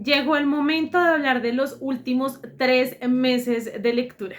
Llegó el momento de hablar de los últimos 3 meses de lectura.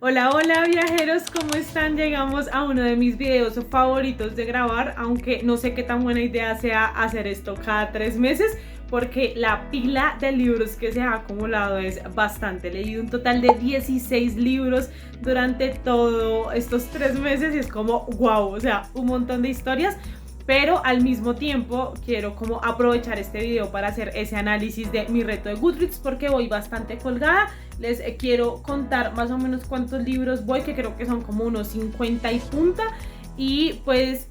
Hola, hola viajeros, ¿cómo están? Llegamos a uno de mis videos favoritos de grabar, aunque no sé qué tan buena idea sea hacer esto cada 3 meses, porque la pila de libros que se ha acumulado es bastante. He leído un total de 16 libros durante todos estos 3 meses y es como wow, o sea, un montón de historias. Pero al mismo tiempo quiero como aprovechar este video para hacer ese análisis de mi reto de Goodreads, porque voy bastante colgada. Les quiero contar más o menos cuántos libros voy, que creo que son como unos 50 y punta. Y pues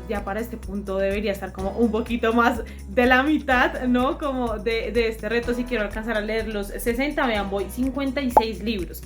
ya para este punto debería estar como un poquito más de la mitad, ¿no? Como de este reto. Si quiero alcanzar a leer los 60, vean, voy 56 libros.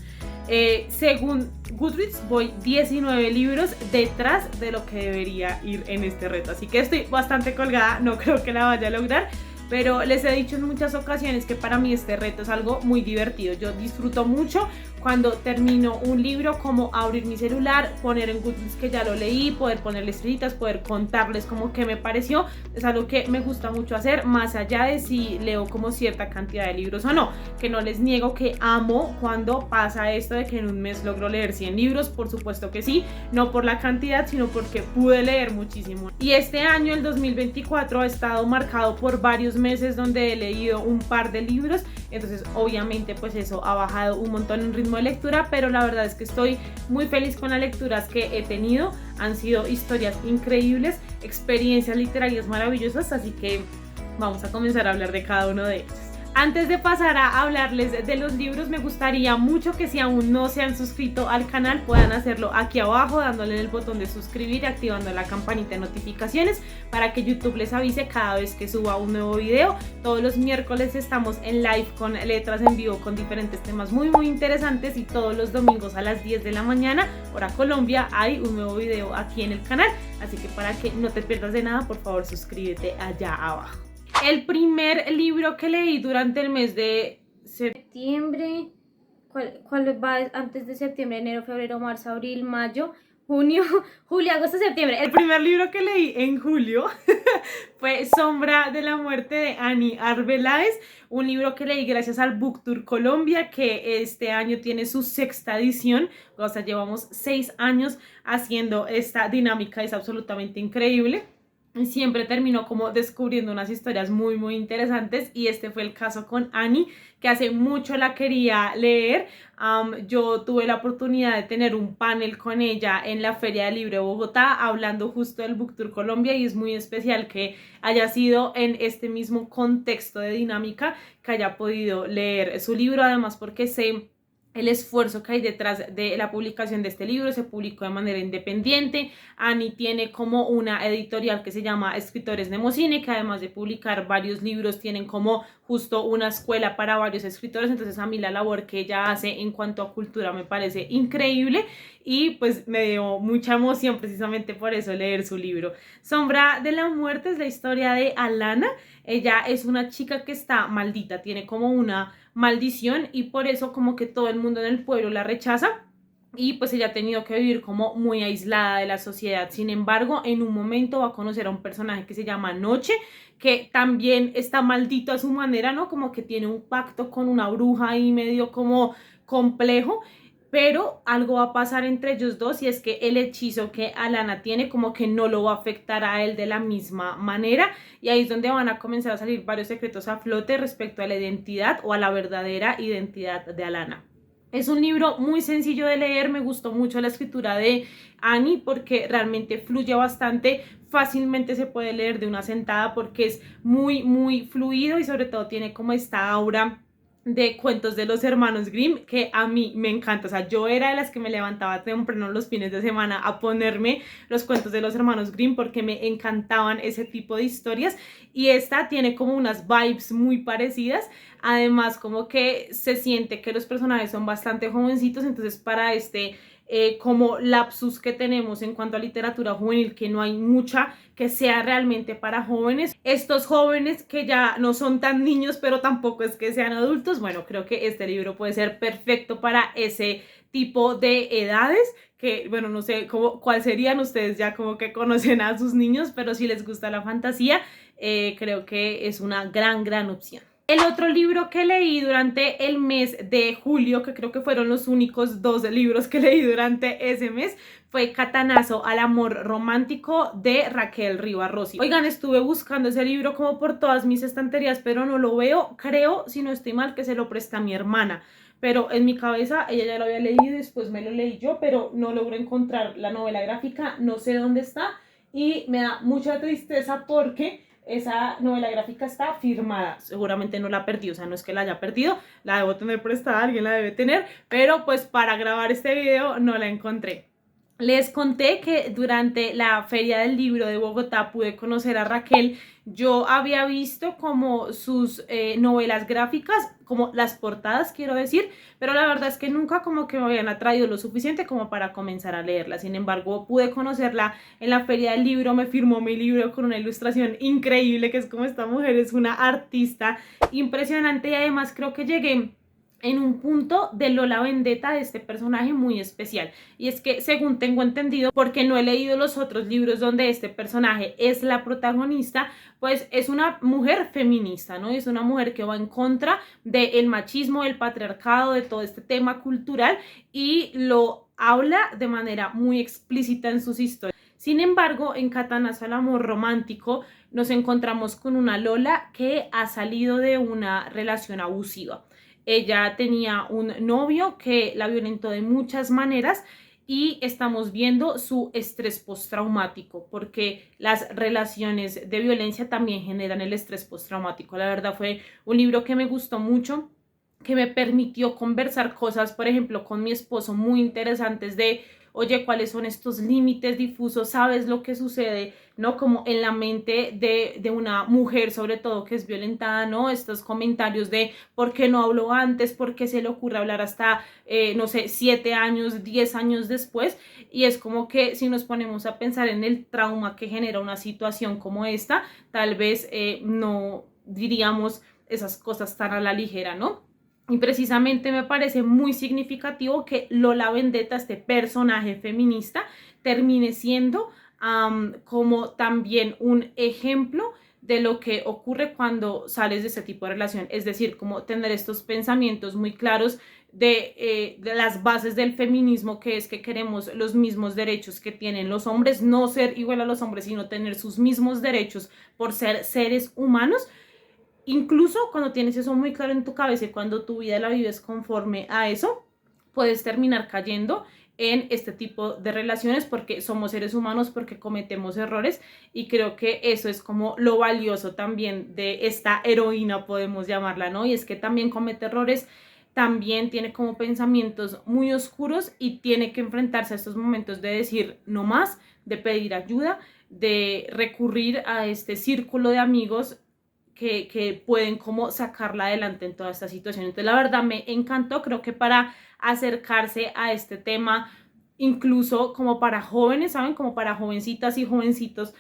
Según Goodreads voy 19 libros detrás de lo que debería ir en este reto, así que estoy bastante colgada, no creo que la vaya a lograr, pero les he dicho en muchas ocasiones que para mí este reto es algo muy divertido. Yo disfruto mucho cuando termino un libro, como abrir mi celular, poner en Goodreads que ya lo leí, poder ponerle estrellitas, poder contarles como qué me pareció. Es algo que me gusta mucho hacer, más allá de si leo como cierta cantidad de libros o no, que no les niego que amo cuando pasa esto de que en un mes logro leer 100 libros, por supuesto que sí, no por la cantidad, sino porque pude leer muchísimo. Y este año, el 2024, ha estado marcado por varios meses donde he leído un par de libros, entonces obviamente pues eso ha bajado un montón en ritmo de lectura, pero la verdad es que estoy muy feliz con las lecturas que he tenido. Han sido historias increíbles, experiencias literarias maravillosas, así que vamos a comenzar a hablar de cada uno de ellos. Antes de pasar a hablarles de los libros, me gustaría mucho que si aún no se han suscrito al canal puedan hacerlo aquí abajo, dándole el botón de suscribir y activando la campanita de notificaciones para que YouTube les avise cada vez que suba un nuevo video. Todos los miércoles estamos en live con letras en vivo con diferentes temas muy interesantes, y todos los domingos a las 10 de la mañana, hora Colombia, hay un nuevo video aquí en el canal, así que para que no te pierdas de nada, por favor suscríbete allá abajo. El primer libro que leí durante el mes de septiembre, ¿cuál va antes de septiembre? Enero, febrero, marzo, abril, mayo, junio, julio, agosto, septiembre. El primer libro que leí en julio fue Sombra de la muerte de Annie Arbeláez, un libro que leí gracias al BookTour Colombia, que este año tiene su 6ª edición. O sea, llevamos 6 años haciendo esta dinámica, es absolutamente increíble. Siempre terminó como descubriendo unas historias muy interesantes, y este fue el caso con Annie, que hace mucho la quería leer. Yo tuve la oportunidad de tener un panel con ella en la Feria del Libro de Bogotá, hablando justo del BookTour Colombia, y es muy especial que haya sido en este mismo contexto de dinámica que haya podido leer su libro, además porque sé el esfuerzo que hay detrás de la publicación de este libro. Se publicó de manera independiente. Annie tiene como una editorial que se llama Escritores Nemocine, que además de publicar varios libros, tienen como justo una escuela para varios escritores. Entonces a mí la labor que ella hace en cuanto a cultura me parece increíble, y pues me dio mucha emoción precisamente por eso leer su libro. Sombra de la muerte es la historia de Alana. Ella es una chica que está maldita, tiene como una maldición, y por eso como que todo el mundo en el pueblo la rechaza, y pues ella ha tenido que vivir como muy aislada de la sociedad. Sin embargo, en un momento va a conocer a un personaje que se llama Noche, que también está maldito a su manera, ¿no? Como que tiene un pacto con una bruja ahí medio como complejo, pero algo va a pasar entre ellos dos, y es que el hechizo que Alana tiene como que no lo va a afectar a él de la misma manera, y ahí es donde van a comenzar a salir varios secretos a flote respecto a la identidad o a la verdadera identidad de Alana. Es un libro muy sencillo de leer, me gustó mucho la escritura de Annie porque realmente fluye bastante, fácilmente se puede leer de una sentada porque es muy fluido, y sobre todo tiene como esta aura de cuentos de los hermanos Grimm que a mí me encanta. O sea, yo era de las que me levantaba temprano los fines de semana a ponerme los cuentos de los hermanos Grimm porque me encantaban ese tipo de historias, y esta tiene como unas vibes muy parecidas. Además como que se siente que los personajes son bastante jovencitos, entonces para este como lapsus que tenemos en cuanto a literatura juvenil, que no hay mucha que sea realmente para jóvenes. Estos jóvenes que ya no son tan niños, pero tampoco es que sean adultos, bueno, creo que este libro puede ser perfecto para ese tipo de edades, que bueno, no sé cuál serían, ustedes ya como que conocen a sus niños, pero si les gusta la fantasía, creo que es una gran opción. El otro libro que leí durante el mes de julio, que creo que fueron los únicos 2 libros que leí durante ese mes, fue Catanazo al amor romántico de Raquel Rivas Rossi. Oigan, estuve buscando ese libro como por todas mis estanterías, pero no lo veo. Creo, si no estoy mal, que se lo presta a mi hermana. Pero en mi cabeza ella ya lo había leído y después me lo leí yo, pero no logro encontrar la novela gráfica, no sé dónde está y me da mucha tristeza porque esa novela gráfica está firmada, seguramente no la perdí, o sea, no es que la haya perdido, la debo tener prestada, alguien la debe tener, pero pues para grabar este video no la encontré. Les conté que durante la Feria del Libro de Bogotá pude conocer a Raquel. Yo había visto como sus novelas gráficas, como las portadas quiero decir, pero la verdad es que nunca como que me habían atraído lo suficiente como para comenzar a leerla. Sin embargo, pude conocerla en la Feria del Libro, me firmó mi libro con una ilustración increíble, que es como esta mujer es una artista impresionante y además creo que llegué en un punto de Lola Vendetta de este personaje muy especial. Y es que, según tengo entendido, porque no he leído los otros libros donde este personaje es la protagonista, pues es una mujer feminista, ¿no? Es una mujer que va en contra del machismo, del patriarcado, de todo este tema cultural y lo habla de manera muy explícita en sus historias. Sin embargo, en Catanazo al amor romántico nos encontramos con una Lola que ha salido de una relación abusiva. Ella tenía un novio que la violentó de muchas maneras y estamos viendo su estrés postraumático, porque las relaciones de violencia también generan el estrés postraumático. La verdad fue un libro que me gustó mucho, que me permitió conversar cosas, por ejemplo, con mi esposo muy interesantes de, oye, ¿cuáles son estos límites difusos? ¿Sabes lo que sucede, no? Como en la mente de una mujer, sobre todo, que es violentada, ¿no? Estos comentarios de, ¿por qué no habló antes? ¿Por qué se le ocurre hablar hasta, no sé, 7 años, 10 años después? Y es como que si nos ponemos a pensar en el trauma que genera una situación como esta, tal vez no diríamos esas cosas tan a la ligera, ¿no? Y precisamente me parece muy significativo que Lola Vendetta, este personaje feminista, termine siendo como también un ejemplo de lo que ocurre cuando sales de ese tipo de relación. Es decir, como tener estos pensamientos muy claros de las bases del feminismo, que es que queremos los mismos derechos que tienen los hombres, no ser igual a los hombres, sino tener sus mismos derechos por ser seres humanos. Incluso cuando tienes eso muy claro en tu cabeza y cuando tu vida la vives conforme a eso, puedes terminar cayendo en este tipo de relaciones porque somos seres humanos, porque cometemos errores y creo que eso es como lo valioso también de esta heroína, podemos llamarla, ¿no? Y es que también comete errores, también tiene como pensamientos muy oscuros y tiene que enfrentarse a estos momentos de decir no más, de pedir ayuda, de recurrir a este círculo de amigos que pueden como sacarla adelante en toda esta situación. Entonces la verdad me encantó, creo que para acercarse a este tema, incluso como para jóvenes, ¿saben? Como para jovencitas y jovencitos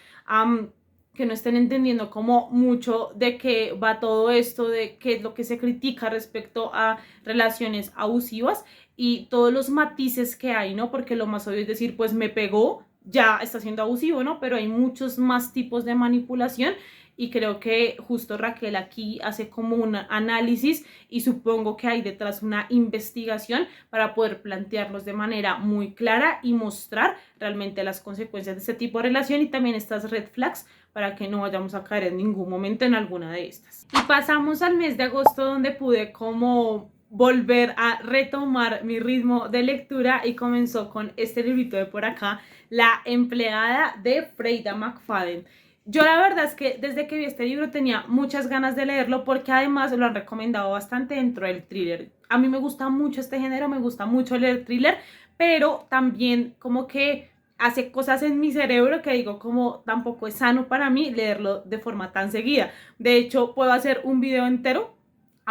que no estén entendiendo como mucho de qué va todo esto, de qué es lo que se critica respecto a relaciones abusivas y todos los matices que hay, ¿no? Porque lo más obvio es decir, pues me pegó, ya está siendo abusivo, ¿no? Pero hay muchos más tipos de manipulación y creo que justo Raquel aquí hace como un análisis y supongo que hay detrás una investigación para poder plantearlos de manera muy clara y mostrar realmente las consecuencias de este tipo de relación y también estas red flags para que no vayamos a caer en ningún momento en alguna de estas. Y pasamos al mes de agosto, donde pude como volver a retomar mi ritmo de lectura y comenzó con este librito de por acá, La empleada de Freida McFadden. Yo la verdad es que desde que vi este libro tenía muchas ganas de leerlo porque además lo han recomendado bastante dentro del thriller. A mí me gusta mucho este género, me gusta mucho leer thriller, pero también como que hace cosas en mi cerebro que digo como tampoco es sano para mí leerlo de forma tan seguida. De hecho, puedo hacer un video entero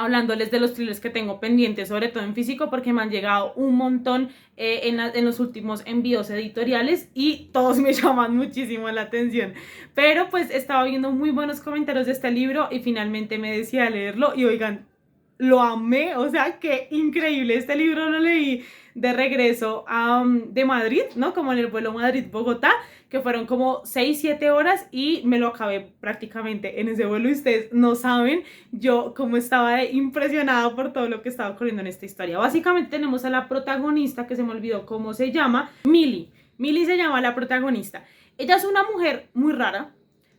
hablándoles de los thrillers que tengo pendientes, sobre todo en físico, porque me han llegado un montón en los últimos envíos editoriales y todos me llaman muchísimo la atención. Pero pues estaba viendo muy buenos comentarios de este libro y finalmente me decidí a leerlo y oigan, lo amé, o sea, qué increíble. Este libro lo leí de regreso de Madrid, ¿no? Como en el vuelo Madrid-Bogotá, que fueron como 6-7 horas y me lo acabé prácticamente en ese vuelo y ustedes no saben yo cómo estaba impresionada por todo lo que estaba ocurriendo en esta historia. Básicamente tenemos a la protagonista, que se me olvidó cómo se llama, Millie. Millie se llama la protagonista. Ella es una mujer muy rara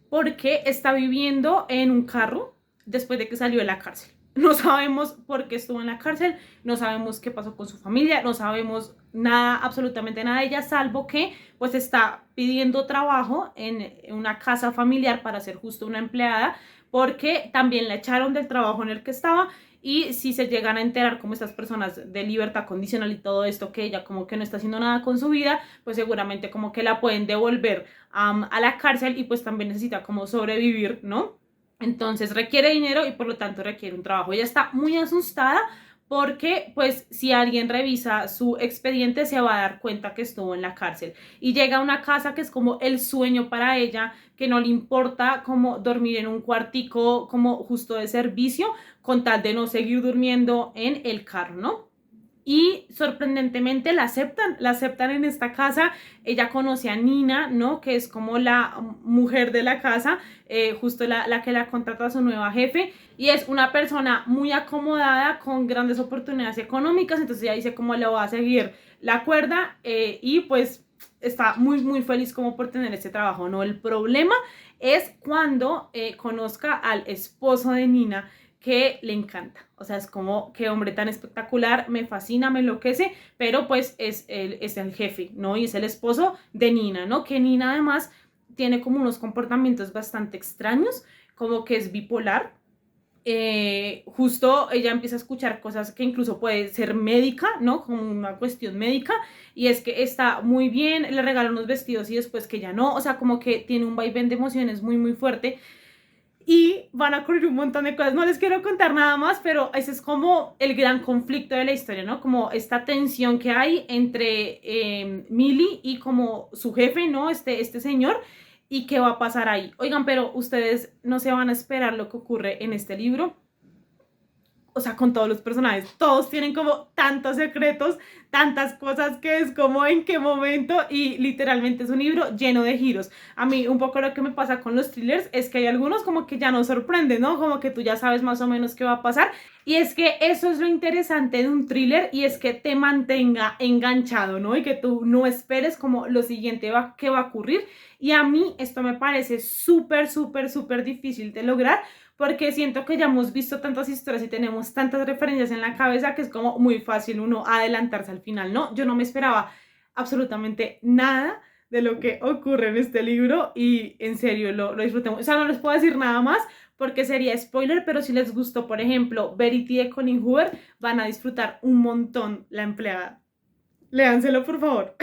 porque está viviendo en un carro después de que salió de la cárcel. No sabemos por qué estuvo en la cárcel, no sabemos qué pasó con su familia, no sabemos nada, absolutamente nada de ella, salvo que pues está pidiendo trabajo en una casa familiar para ser justo una empleada, porque también la echaron del trabajo en el que estaba. Y si se llegan a enterar como estas personas de libertad condicional y todo esto, que ella como que no está haciendo nada con su vida, pues seguramente como que la pueden devolver a la cárcel y pues también necesita como sobrevivir, ¿no? Entonces requiere dinero y por lo tanto requiere un trabajo. Ella está muy asustada porque pues si alguien revisa su expediente se va a dar cuenta que estuvo en la cárcel. Y llega a una casa que es como el sueño para ella, que no le importa como dormir en un cuartico como justo de servicio con tal de no seguir durmiendo en el carro, ¿no? Y sorprendentemente la aceptan en esta casa. Ella conoce a Nina, ¿no? Que es como la mujer de la casa, justo la que la contrata a su nueva jefe, y es una persona muy acomodada con grandes oportunidades económicas, entonces ella dice cómo le va a seguir la cuerda y pues está muy muy feliz como por tener este trabajo, ¿no? El problema es cuando conozca al esposo de Nina, que le encanta, o sea, es como, qué hombre tan espectacular, me fascina, me enloquece, pero pues es el jefe, ¿no? Y es el esposo de Nina, ¿no? Que Nina además tiene como unos comportamientos bastante extraños, como que es bipolar. Justo ella empieza a escuchar cosas que incluso puede ser médica, ¿no? Como una cuestión médica, y es que está muy bien, le regala unos vestidos y después que ya no, o sea, como que tiene un vaivén de emociones muy, muy fuerte. Y van a ocurrir un montón de cosas. No les quiero contar nada más, pero ese es como el gran conflicto de la historia, ¿no? Como esta tensión que hay entre Millie y como su jefe, ¿no? Este señor. ¿Y qué va a pasar ahí? Oigan, pero ustedes no se van a esperar lo que ocurre en este libro. O sea, con todos los personajes, todos tienen como tantos secretos, tantas cosas que es como en qué momento, y literalmente es un libro lleno de giros. A mí un poco lo que me pasa con los thrillers es que hay algunos como que ya nos sorprenden, ¿no? Como que tú ya sabes más o menos qué va a pasar, y es que eso es lo interesante de un thriller, y es que te mantenga enganchado, ¿no? Y que tú no esperes como lo siguiente que va a ocurrir, y a mí esto me parece súper, súper, súper difícil de lograr, porque siento que ya hemos visto tantas historias y tenemos tantas referencias en la cabeza que es como muy fácil uno adelantarse al final, ¿no? Yo no me esperaba absolutamente nada de lo que ocurre en este libro y en serio lo disfruté. O sea, no les puedo decir nada más porque sería spoiler, pero si les gustó, por ejemplo, Verity de Colin Hoover, van a disfrutar un montón La empleada. Léanselo, por favor.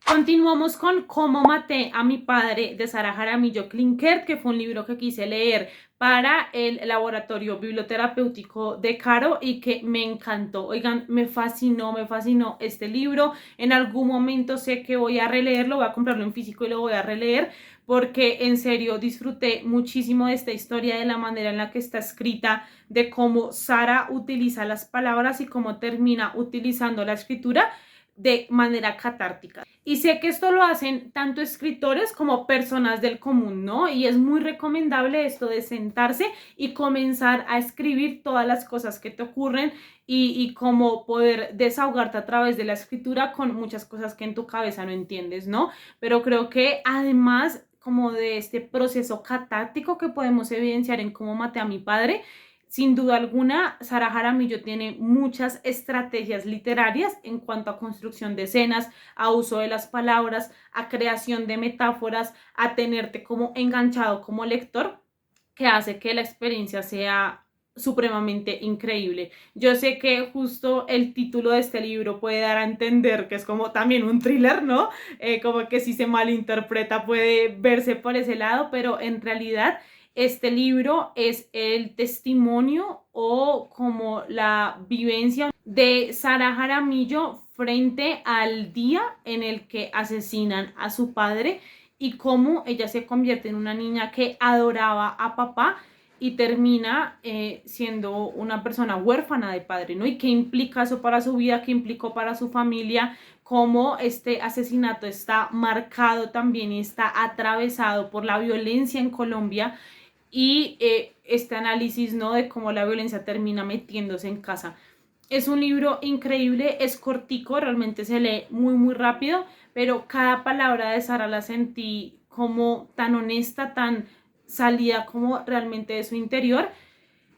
Continuamos con Cómo maté a mi padre, de Sara Jaramillo Klinkert, que fue un libro que quise leer para el laboratorio biblioterapéutico de Caro y que me encantó. Oigan, me fascinó este libro. En algún momento sé que voy a releerlo, voy a comprarlo en físico y lo voy a releer, porque en serio disfruté muchísimo de esta historia, de la manera en la que está escrita, de cómo Sara utiliza las palabras y cómo termina utilizando la escritura de manera catártica. Y sé que esto lo hacen tanto escritores como personas del común, ¿no? Y es muy recomendable esto de sentarse y comenzar a escribir todas las cosas que te ocurren y cómo poder desahogarte a través de la escritura con muchas cosas que en tu cabeza no entiendes, ¿no? Pero creo que además como de este proceso catártico que podemos evidenciar en Cómo maté a mi padre, sin duda alguna, Sara Jaramillo tiene muchas estrategias literarias en cuanto a construcción de escenas, a uso de las palabras, a creación de metáforas, a tenerte como enganchado como lector, que hace que la experiencia sea supremamente increíble. Yo sé que justo el título de este libro puede dar a entender que es como también un thriller, ¿no? Como que si se malinterpreta puede verse por ese lado, pero en realidad este libro es el testimonio o como la vivencia de Sara Jaramillo frente al día en el que asesinan a su padre y cómo ella se convierte en una niña que adoraba a papá y termina siendo una persona huérfana de padre, ¿no? Y qué implica eso para su vida, qué implicó para su familia, cómo este asesinato está marcado también y está atravesado por la violencia en Colombia y este análisis, ¿no? De cómo la violencia termina metiéndose en casa. Es un libro increíble, es cortico, realmente se lee muy muy rápido, pero cada palabra de Sara la sentí como tan honesta, tan salida como realmente de su interior.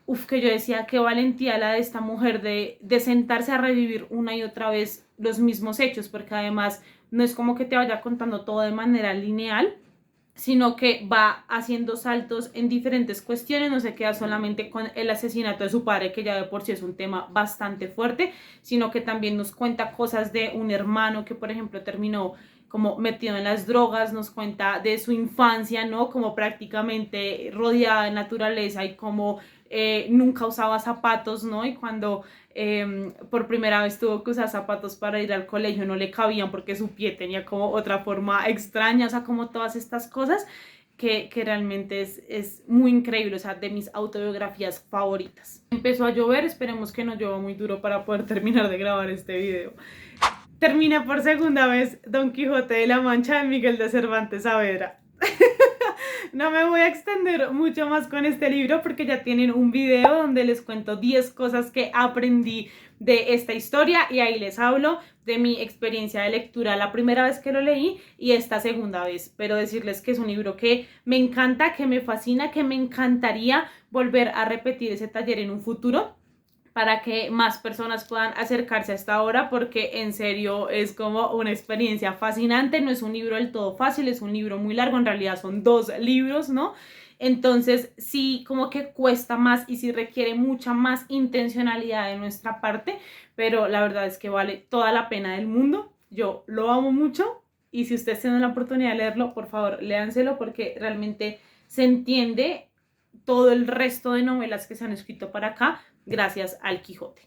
Uf, que yo decía, qué valentía la de esta mujer de sentarse a revivir una y otra vez los mismos hechos, porque además no es como que te vaya contando todo de manera lineal, sino que va haciendo saltos en diferentes cuestiones, no se queda solamente con el asesinato de su padre, que ya de por sí es un tema bastante fuerte, sino que también nos cuenta cosas de un hermano que, por ejemplo, terminó como metido en las drogas, nos cuenta de su infancia, ¿no? Como prácticamente rodeada de naturaleza y como nunca usaba zapatos, ¿no? Y cuando por primera vez tuvo que usar zapatos para ir al colegio, no le cabían porque su pie tenía como otra forma extraña, o sea, como todas estas cosas que realmente es muy increíble, o sea, de mis autobiografías favoritas. Empezó a llover, esperemos que no llueva muy duro para poder terminar de grabar este video. Terminé por segunda vez Don Quijote de la Mancha de Miguel de Cervantes Saavedra. No me voy a extender mucho más con este libro porque ya tienen un video donde les cuento 10 cosas que aprendí de esta historia y ahí les hablo de mi experiencia de lectura la primera vez que lo leí y esta segunda vez, pero decirles que es un libro que me encanta, que me fascina, que me encantaría volver a repetir ese taller en un futuro para que más personas puedan acercarse a esta obra porque en serio es como una experiencia fascinante, no es un libro del todo fácil, es un libro muy largo, en realidad son 2 libros, ¿no? Entonces sí como que cuesta más y sí requiere mucha más intencionalidad de nuestra parte, pero la verdad es que vale toda la pena del mundo, yo lo amo mucho y si ustedes tienen la oportunidad de leerlo, por favor léanselo porque realmente se entiende todo el resto de novelas que se han escrito para acá gracias al Quijote,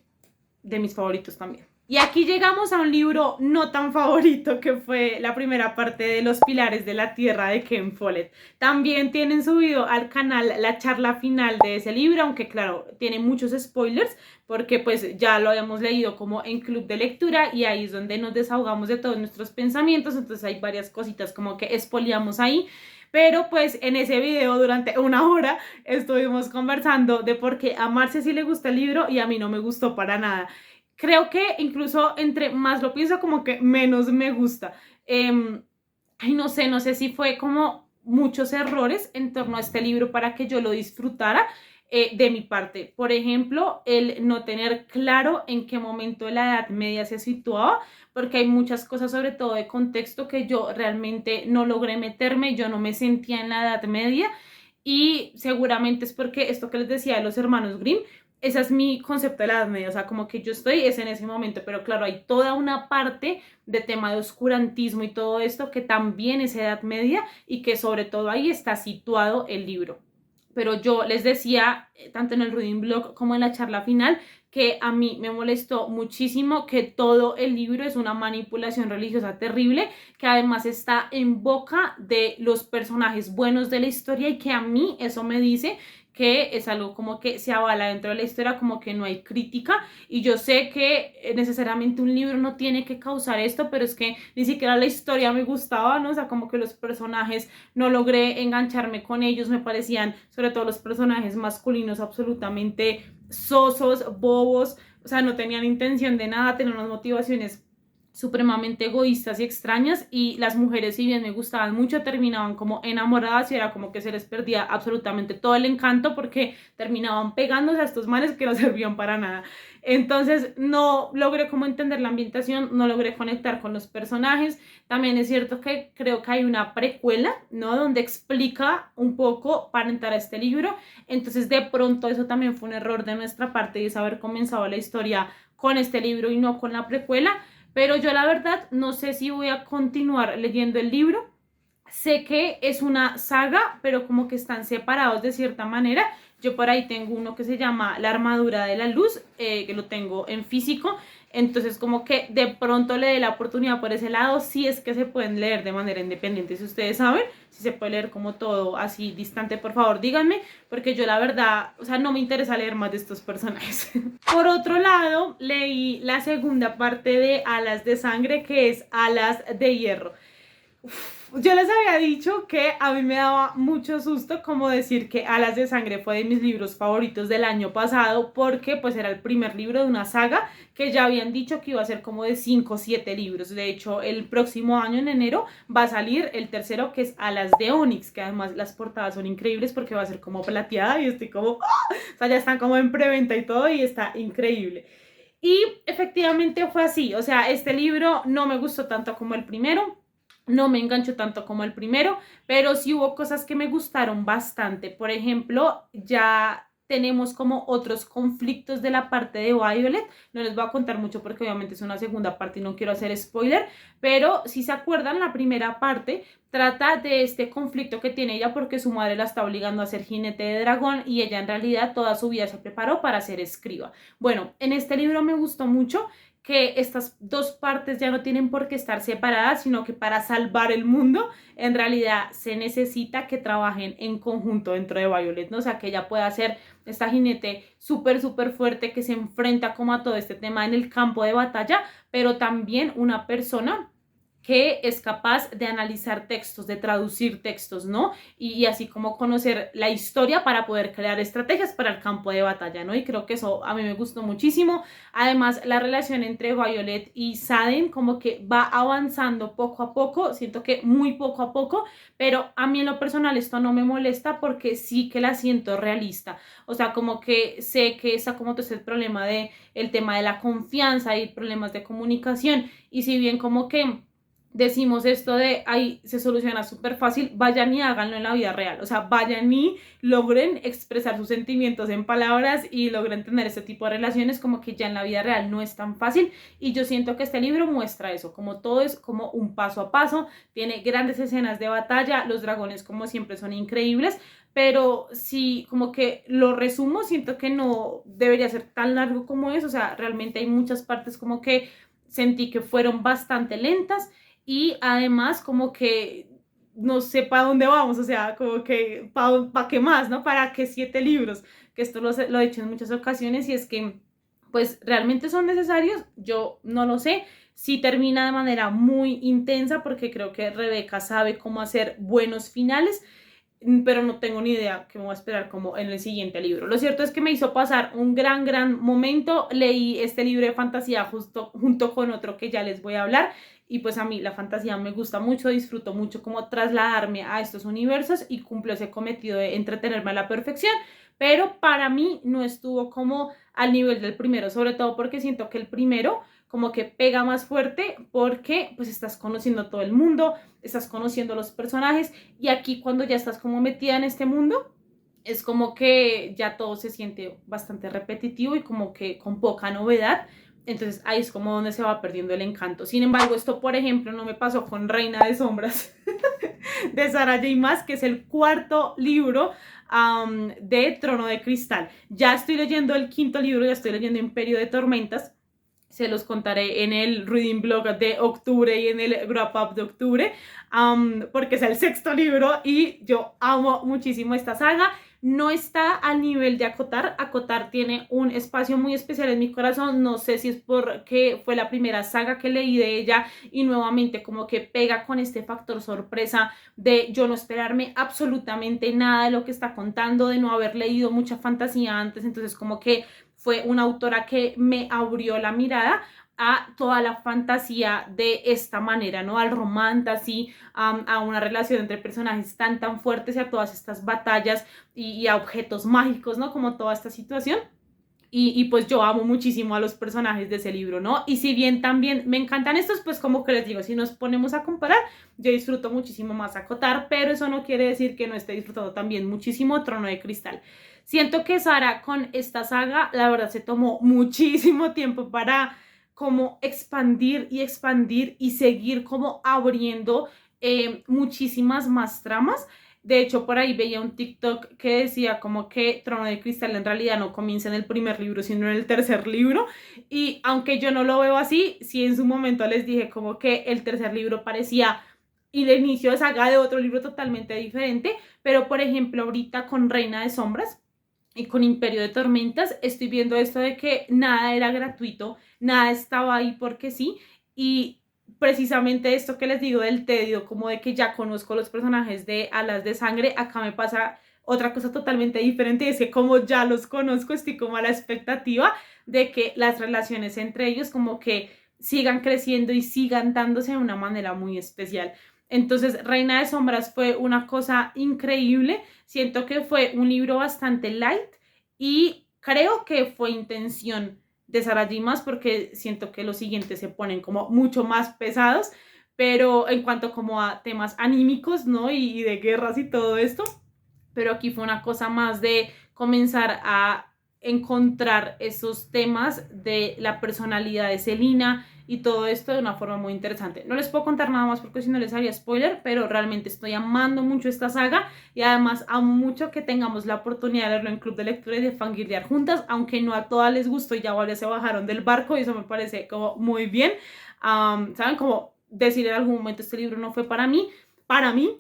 de mis favoritos también. Y aquí llegamos a un libro no tan favorito que fue la primera parte de Los Pilares de la Tierra de Ken Follett. También tienen subido al canal la charla final de ese libro, aunque claro, tiene muchos spoilers porque pues ya lo habíamos leído como en club de lectura y ahí es donde nos desahogamos de todos nuestros pensamientos, entonces hay varias cositas como que espoliamos ahí. Pero pues en ese video durante 1 hora estuvimos conversando de por qué a Marce sí le gusta el libro y a mí no me gustó para nada. Creo que incluso entre más lo pienso como que menos me gusta. Ay, no sé si fue como muchos errores en torno a este libro para que yo lo disfrutara. De mi parte, por ejemplo, el no tener claro en qué momento de la Edad Media se situaba, porque hay muchas cosas, sobre todo de contexto, que yo realmente no logré meterme, yo no me sentía en la Edad Media y seguramente es porque esto que les decía de los hermanos Grimm, ese es mi concepto de la Edad Media, o sea, como que yo estoy es en ese momento, pero claro, hay toda una parte de tema de oscurantismo y todo esto que también es Edad Media y que sobre todo ahí está situado el libro. Pero yo les decía, tanto en el Reading Blog como en la charla final, que a mí me molestó muchísimo que todo el libro es una manipulación religiosa terrible, que además está en boca de los personajes buenos de la historia y que a mí eso me dice que es algo como que se avala dentro de la historia, como que no hay crítica y yo sé que necesariamente un libro no tiene que causar esto, pero es que ni siquiera la historia me gustaba, ¿no? O sea, como que los personajes no logré engancharme con ellos, me parecían, sobre todo los personajes masculinos, absolutamente sosos, bobos, o sea, no tenían intención de nada, tenían unas motivaciones supremamente egoístas y extrañas y las mujeres, si bien me gustaban mucho, terminaban como enamoradas y era como que se les perdía absolutamente todo el encanto porque terminaban pegándose a estos manes que no servían para nada. Entonces no logré como entender la ambientación, no logré conectar con los personajes. También es cierto que creo que hay una precuela, ¿no? Donde explica un poco para entrar a este libro. Entonces de pronto eso también fue un error de nuestra parte y es haber comenzado la historia con este libro y no con la precuela. Pero yo la verdad no sé si voy a continuar leyendo el libro. sé que es una saga, pero como que están separados de cierta manera. Yo por ahí tengo uno que se llama La Armadura de la Luz, que lo tengo en físico. Entonces como que de pronto le dé la oportunidad por ese lado, si es que se pueden leer de manera independiente. Si ustedes saben, si se puede leer como todo así distante, por favor díganme, porque yo la verdad, o sea, no me interesa leer más de estos personajes. Por otro lado, leí la segunda parte de Alas de Sangre, que es Alas de Hierro. Yo les había dicho que a mí me daba mucho susto como decir que Alas de Sangre fue de mis libros favoritos del año pasado, porque pues era el primer libro de una saga que ya habían dicho que iba a ser como de 5 o 7 libros. De hecho, el próximo año en enero va a salir el tercero, que es Alas de Onix, que además las portadas son increíbles porque va a ser como plateada y estoy como, ¡oh! O sea, ya están como en preventa y todo y está increíble. Y efectivamente fue así, o sea, este libro no me gustó tanto como el primero, no me enganchó tanto como el primero, pero sí hubo cosas que me gustaron bastante. Por ejemplo, ya tenemos como otros conflictos de la parte de Violet. No les voy a contar mucho porque obviamente es una segunda parte y no quiero hacer spoiler, pero si se acuerdan, la primera parte trata de este conflicto que tiene ella porque su madre la está obligando a ser jinete de dragón y ella en realidad toda su vida se preparó para ser escriba. Bueno, en este libro me gustó mucho que estas dos partes ya no tienen por qué estar separadas, sino que para salvar el mundo, en realidad se necesita que trabajen en conjunto dentro de Violet, ¿no? O sea, que ella pueda ser esta jinete súper, súper fuerte que se enfrenta como a todo este tema en el campo de batalla, pero también una persona que es capaz de analizar textos, de traducir textos, ¿no? Y así como conocer la historia para poder crear estrategias para el campo de batalla, ¿no? Y creo que eso a mí me gustó muchísimo. Además, la relación entre Violet y Xaden como que va avanzando poco a poco, siento que muy poco a poco, pero a mí en lo personal esto no me molesta porque sí que la siento realista. O sea, como que sé que está como todo ese problema de el tema de la confianza y problemas de comunicación, y si bien como que decimos esto de ahí se soluciona súper fácil, vayan y háganlo en la vida real, o sea, vayan y logren expresar sus sentimientos en palabras y logren tener este tipo de relaciones, como que ya en la vida real no es tan fácil, y yo siento que este libro muestra eso, como todo es como un paso a paso, tiene grandes escenas de batalla, los dragones como siempre son increíbles, pero si como que lo resumo, siento que no debería ser tan largo como es, o sea, realmente hay muchas partes como que sentí que fueron bastante lentas, y además como que no sé para dónde vamos, o sea, como que para qué más, ¿no? ¿Para qué 7 libros? Que esto lo he dicho en muchas ocasiones y es que pues realmente son necesarios, yo no lo sé. Si termina de manera muy intensa porque creo que Rebeca sabe cómo hacer buenos finales, pero no tengo ni idea qué me voy a esperar como en el siguiente libro. Lo cierto es que me hizo pasar un gran momento. Leí este libro de fantasía justo junto con otro que ya les voy a hablar, y pues a mí la fantasía me gusta mucho, disfruto mucho como trasladarme a estos universos y cumplo ese cometido de entretenerme a la perfección, pero para mí no estuvo como al nivel del primero, sobre todo porque siento que el primero como que pega más fuerte porque pues estás conociendo todo el mundo, estás conociendo los personajes, y aquí cuando ya estás como metida en este mundo, es como que ya todo se siente bastante repetitivo y como que con poca novedad. Entonces ahí es como donde se va perdiendo el encanto. Sin embargo, esto por ejemplo no me pasó con Reina de Sombras de Sarah J. Maas, que es el cuarto libro de Trono de Cristal. Ya estoy leyendo el quinto libro, ya estoy leyendo Imperio de Tormentas. Se los contaré en el reading blog de octubre y en el wrap up de octubre, porque es el sexto libro y yo amo muchísimo esta saga. No está al nivel de Acotar. Acotar tiene un espacio muy especial en mi corazón. No sé si es porque fue la primera saga que leí de ella y nuevamente como que pega con este factor sorpresa de yo no esperarme absolutamente nada de lo que está contando, de no haber leído mucha fantasía antes. Entonces como que fue una autora que me abrió la mirada a toda la fantasía de esta manera, ¿no? Al romantasy, a una relación entre personajes tan fuertes y a todas estas batallas y a objetos mágicos, ¿no? Como toda esta situación. Y pues yo amo muchísimo a los personajes de ese libro, ¿no? Y si bien también me encantan estos, pues como que les digo, si nos ponemos a comparar, yo disfruto muchísimo más Acotar, pero eso no quiere decir que no esté disfrutando también muchísimo Trono de Cristal. Siento que Sara con esta saga, la verdad, se tomó muchísimo tiempo para como expandir y seguir como abriendo muchísimas más tramas. De hecho, por ahí veía un TikTok que decía como que Trono de Cristal en realidad no comienza en el primer libro, sino en el tercer libro. Y aunque yo no lo veo así, sí en su momento les dije como que el tercer libro parecía y el inicio de saga de otro libro totalmente diferente. Pero, por ejemplo, ahorita con Reina de Sombras y con Imperio de Tormentas, estoy viendo esto de que nada era gratuito, nada estaba ahí porque sí. Y precisamente esto que les digo del tedio, como de que ya conozco los personajes de Alas de Sangre, acá me pasa otra cosa totalmente diferente, y es que como ya los conozco, estoy como a la expectativa de que las relaciones entre ellos como que sigan creciendo y sigan dándose de una manera muy especial. Entonces, Reina de Sombras fue una cosa increíble. Siento que fue un libro bastante light y creo que fue intención de Sarah J. Maas, porque siento que los siguientes se ponen como mucho más pesados, pero en cuanto como a temas anímicos, ¿no? Y de guerras y todo esto, pero aquí fue una cosa más de comenzar a encontrar esos temas de la personalidad de Selina y todo esto de una forma muy interesante. No les puedo contar nada más porque si no les haría spoiler, pero realmente estoy amando mucho esta saga y además amo mucho que tengamos la oportunidad de leerlo en club de lectura y de fangirlear juntas, aunque no a todas les gustó y ya varias se bajaron del barco y eso me parece como muy bien. ¿Saben? Como decir en algún momento este libro no fue para mí. Para mí,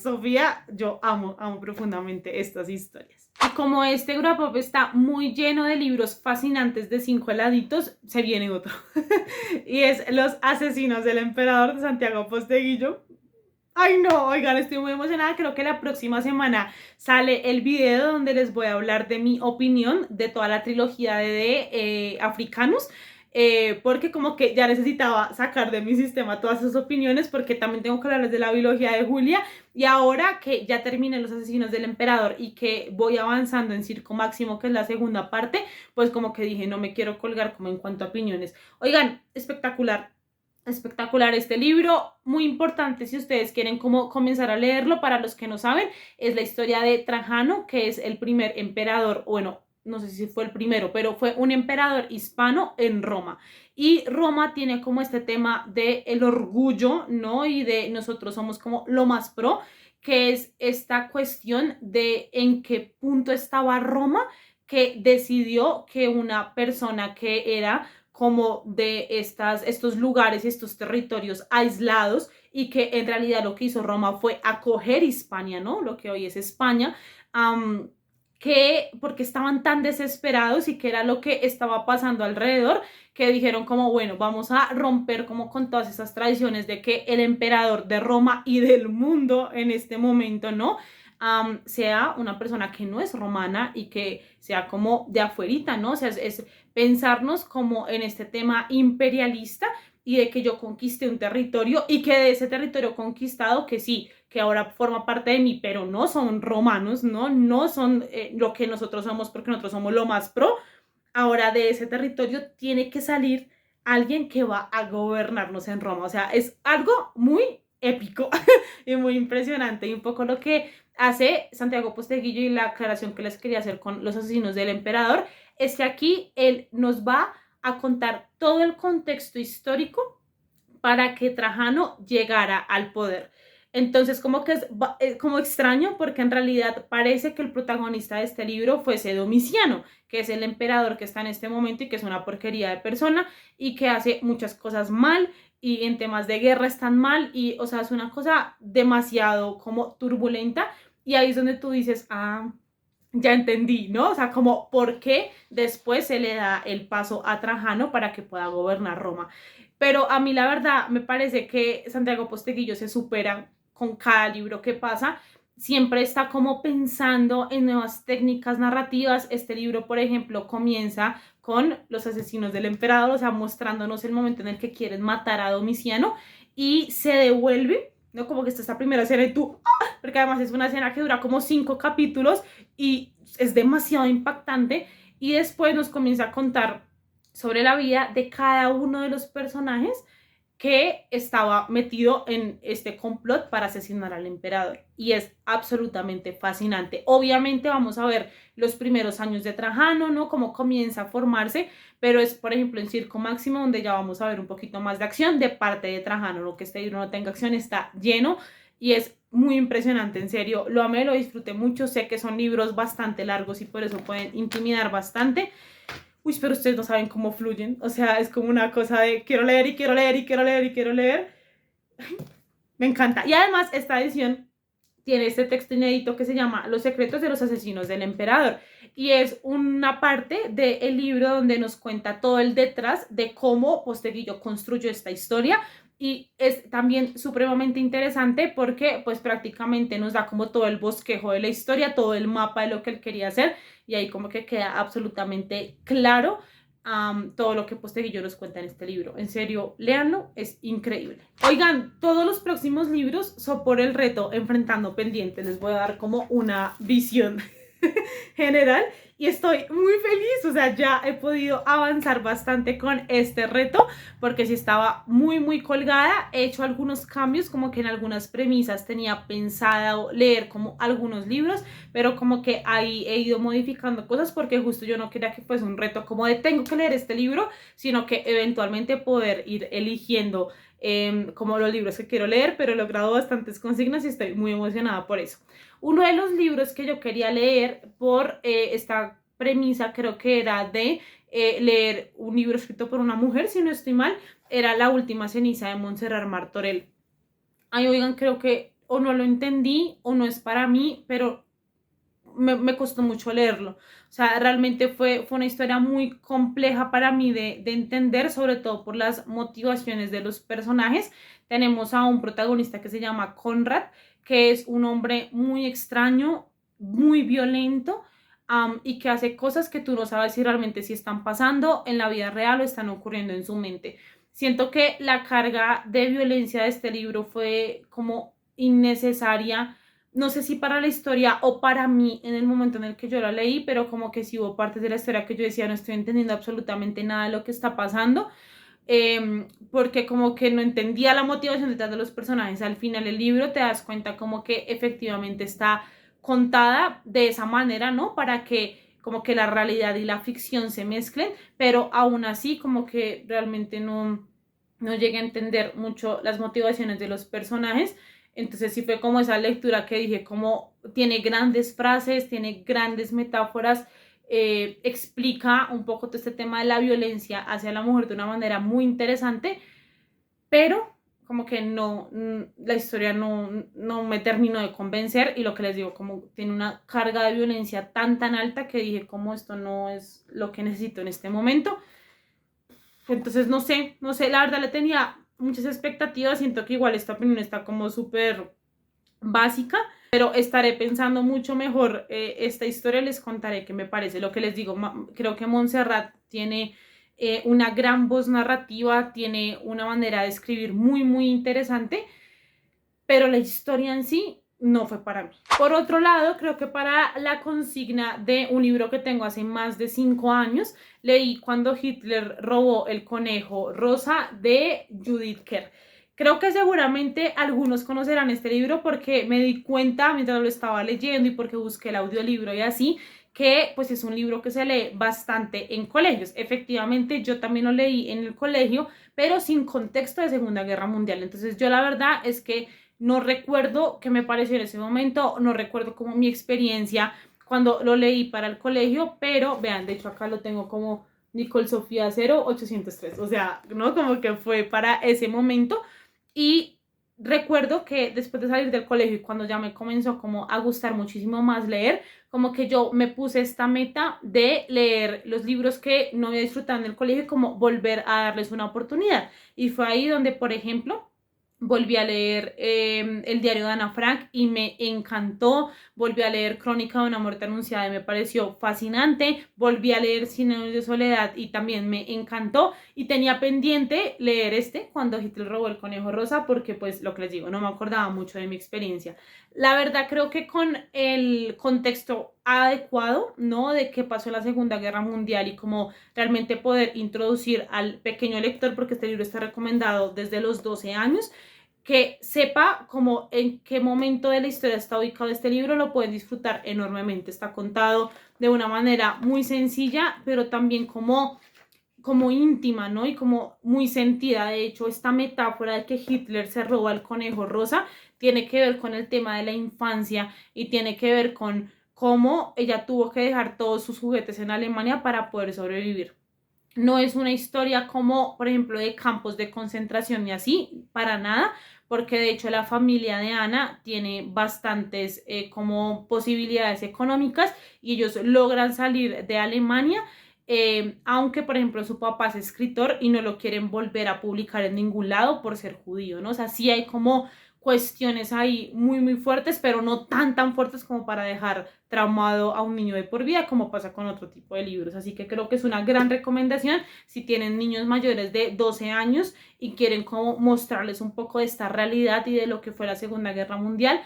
Sofía, yo amo profundamente estas historias. Y como este wrap up está muy lleno de libros fascinantes de 5 heladitos, se viene otro. Y es Los Asesinos del Emperador de Santiago Posteguillo. Ay no, oigan, estoy muy emocionada. Creo que la próxima semana sale el video donde les voy a hablar de mi opinión de toda la trilogía de Africanus. Porque como que ya necesitaba sacar de mi sistema todas esas opiniones, porque también tengo que hablarles de la biología de Julia, y ahora que ya terminé Los Asesinos del Emperador y que voy avanzando en Circo Máximo, que es la segunda parte, pues como que dije, no me quiero colgar como en cuanto a opiniones. Oigan, espectacular. Espectacular este libro, muy importante si ustedes quieren como comenzar a leerlo. Para los que no saben, es la historia de Trajano, que es el primer emperador, bueno, no sé si fue el primero, pero fue un emperador hispano en Roma. Y Roma tiene como este tema de el orgullo, ¿no? Y de nosotros somos como lo más pro, que es esta cuestión de en qué punto estaba Roma, que decidió que una persona que era como de estos lugares y estos territorios aislados, y que en realidad lo que hizo Roma fue acoger Hispania, ¿no? Lo que hoy es España, que porque estaban tan desesperados y que era lo que estaba pasando alrededor, que dijeron como, bueno, vamos a romper como con todas esas tradiciones de que el emperador de Roma y del mundo en este momento, ¿no? Sea una persona que no es romana y que sea como de afuerita, ¿no? O sea, es pensarnos como en este tema imperialista y de que yo conquiste un territorio y que de ese territorio conquistado, que sí, que ahora forma parte de mí, pero no son romanos, no, no son lo que nosotros somos, porque nosotros somos lo más pro. Ahora de ese territorio tiene que salir alguien que va a gobernarnos en Roma. O sea, es algo muy épico y muy impresionante, y un poco lo que hace Santiago Posteguillo, y la aclaración que les quería hacer con Los Asesinos del Emperador, es que aquí él nos va a contar todo el contexto histórico para que Trajano llegara al poder. Entonces, como que es como extraño, porque en realidad parece que el protagonista de este libro fuese Domiciano, que es el emperador que está en este momento y que es una porquería de persona y que hace muchas cosas mal, y en temas de guerra están mal, y o sea, es una cosa demasiado como turbulenta, y ahí es donde tú dices, ya entendí, ¿no? O sea, como por qué después se le da el paso a Trajano para que pueda gobernar Roma. Pero a mí la verdad me parece que Santiago Posteguillo se supera con cada libro que pasa. Siempre está como pensando en nuevas técnicas narrativas. Este libro, por ejemplo, comienza con Los Asesinos del Emperador, o sea, mostrándonos el momento en el que quieren matar a Domiciano, y se devuelve, ¿no? Como que está esta primera escena y tú, porque además es una escena que dura como 5 capítulos y es demasiado impactante, y después nos comienza a contar sobre la vida de cada uno de los personajes que estaba metido en este complot para asesinar al emperador, y es absolutamente fascinante. Obviamente vamos a ver los primeros años de Trajano, ¿no? Cómo comienza a formarse, pero es, por ejemplo, en Circo Máximo, donde ya vamos a ver un poquito más de acción de parte de Trajano. Lo que este libro no tenga acción está lleno y es muy impresionante, en serio, lo amé, lo disfruté mucho. Sé que son libros bastante largos y por eso pueden intimidar bastante. Uy, pero ustedes no saben cómo fluyen, o sea, es como una cosa de quiero leer y quiero leer y quiero leer y quiero leer. Me encanta. Y además esta edición tiene este texto inédito que se llama Los secretos de los asesinos del emperador, y es una parte del libro donde nos cuenta todo el detrás de cómo Posteguillo construyó esta historia, y es también supremamente interesante porque pues prácticamente nos da como todo el bosquejo de la historia, todo el mapa de lo que él quería hacer, y ahí como que queda absolutamente claro todo lo que Posteguillo nos cuenta en este libro. En serio, léanlo, es increíble. Oigan, todos los próximos libros son por el reto Enfrentando Pendientes. Les voy a dar como una visión general y estoy muy feliz, o sea, ya he podido avanzar bastante con este reto porque sí estaba muy colgada. He hecho algunos cambios, como que en algunas premisas tenía pensado leer como algunos libros, pero como que ahí he ido modificando cosas porque justo yo no quería que fuese un reto como de tengo que leer este libro, sino que eventualmente poder ir eligiendo como los libros que quiero leer, pero he logrado bastantes consignas y estoy muy emocionada por eso. Uno de los libros que yo quería leer por esta premisa, creo que era de leer un libro escrito por una mujer, si no estoy mal, era La última ceniza de Montserrat Martorell. Ay, oigan, creo que o no lo entendí o no es para mí, pero me costó mucho leerlo. O sea, realmente fue una historia muy compleja para mí de entender, sobre todo por las motivaciones de los personajes. Tenemos a un protagonista que se llama Conrad, que es un hombre muy extraño, muy violento, y que hace cosas que tú no sabes si realmente sí están pasando en la vida real o están ocurriendo en su mente. Siento que la carga de violencia de este libro fue como innecesaria, no sé si para la historia o para mí en el momento en el que yo la leí, pero como que sí hubo partes de la historia que yo decía no estoy entendiendo absolutamente nada de lo que está pasando, porque como que no entendía la motivación detrás de los personajes. Al final el libro te das cuenta como que efectivamente está contada de esa manera, ¿no? Para que como que la realidad y la ficción se mezclen, pero aún así como que realmente no llegué a entender mucho las motivaciones de los personajes. Entonces sí fue como esa lectura que dije, como tiene grandes frases, tiene grandes metáforas, explica un poco todo este tema de la violencia hacia la mujer de una manera muy interesante, pero como que la historia no me terminó de convencer, y lo que les digo, como tiene una carga de violencia tan alta que dije, como esto no es lo que necesito en este momento. Entonces no sé, la verdad le tenía muchas expectativas, siento que igual esta opinión está como súper básica, pero estaré pensando mucho mejor esta historia, les contaré qué me parece. Lo que les digo, creo que Montserrat tiene una gran voz narrativa, tiene una manera de escribir muy interesante, pero la historia en sí no fue para mí. Por otro lado, creo que para la consigna de un libro que tengo hace más de 5 años, leí Cuando Hitler robó el conejo rosa de Judith Kerr. Creo que seguramente algunos conocerán este libro porque me di cuenta mientras lo estaba leyendo y porque busqué el audiolibro y así, que pues es un libro que se lee bastante en colegios. Efectivamente, yo también lo leí en el colegio, pero sin contexto de Segunda Guerra Mundial. Entonces yo la verdad es que no recuerdo qué me pareció en ese momento, no recuerdo como mi experiencia cuando lo leí para el colegio, pero vean, de hecho acá lo tengo como Nicole Sofía 0803, o sea, ¿no? Como que fue para ese momento. Y recuerdo que después de salir del colegio y cuando ya me comenzó como a gustar muchísimo más leer, como que yo me puse esta meta de leer los libros que no había disfrutado en el colegio y como volver a darles una oportunidad. Y fue ahí donde, por ejemplo, volví a leer El diario de Ana Frank y me encantó. Volví a leer Crónica de una muerte anunciada y me pareció fascinante. Volví a leer Cien años de soledad y también me encantó. Y tenía pendiente leer Cuando Hitler robó el conejo rosa, porque pues lo que les digo, no me acordaba mucho de mi experiencia. La verdad creo que con el contexto adecuado, ¿no? De qué pasó en la Segunda Guerra Mundial y cómo realmente poder introducir al pequeño lector, porque este libro está recomendado desde los 12 años, que sepa como en qué momento de la historia está ubicado este libro, lo pueden disfrutar enormemente. Está contado de una manera muy sencilla, pero también como como íntima, ¿no? Y como muy sentida. De hecho, esta metáfora de que Hitler se roba el conejo rosa tiene que ver con el tema de la infancia y tiene que ver con cómo ella tuvo que dejar todos sus juguetes en Alemania para poder sobrevivir. No es una historia como, por ejemplo, de campos de concentración y así, para nada, porque de hecho la familia de Ana tiene bastantes como posibilidades económicas y ellos logran salir de Alemania, aunque por ejemplo su papá es escritor y no lo quieren volver a publicar en ningún lado por ser judío, ¿no? O sea, sí hay como cuestiones ahí muy fuertes, pero no tan fuertes como para dejar traumado a un niño de por vida, como pasa con otro tipo de libros. Así que creo que es una gran recomendación si tienen niños mayores de 12 años y quieren como mostrarles un poco de esta realidad y de lo que fue la Segunda Guerra Mundial.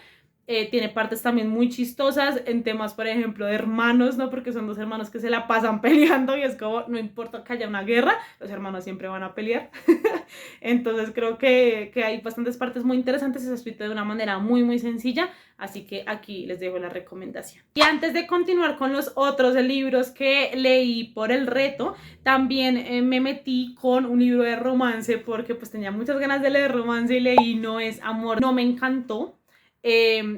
Tiene partes también muy chistosas en temas, por ejemplo, de hermanos, ¿no? Porque son dos hermanos que se la pasan peleando y es como, no importa que haya una guerra, los hermanos siempre van a pelear. Entonces creo que hay bastantes partes muy interesantes, es escrito de una manera muy sencilla, así que aquí les dejo la recomendación. Y antes de continuar con los otros libros que leí por el reto, también me metí con un libro de romance porque pues tenía muchas ganas de leer romance y leí No es amor, no me encantó.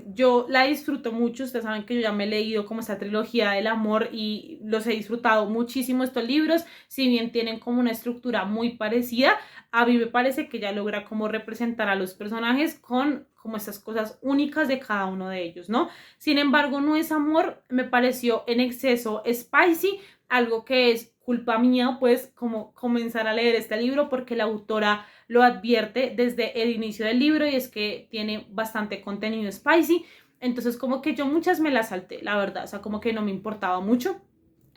Yo la disfruto mucho, ustedes saben que yo ya me he leído como esta trilogía del amor y los he disfrutado muchísimo estos libros, si bien tienen como una estructura muy parecida, a mí me parece que ella logra como representar a los personajes con como esas cosas únicas de cada uno de ellos, ¿no? Sin embargo, No es amor me pareció en exceso spicy, algo que es culpa mía, pues como comenzar a leer este libro porque la autora lo advierte desde el inicio del libro y es que tiene bastante contenido spicy, entonces como que yo muchas me las salté, la verdad, o sea, como que no me importaba mucho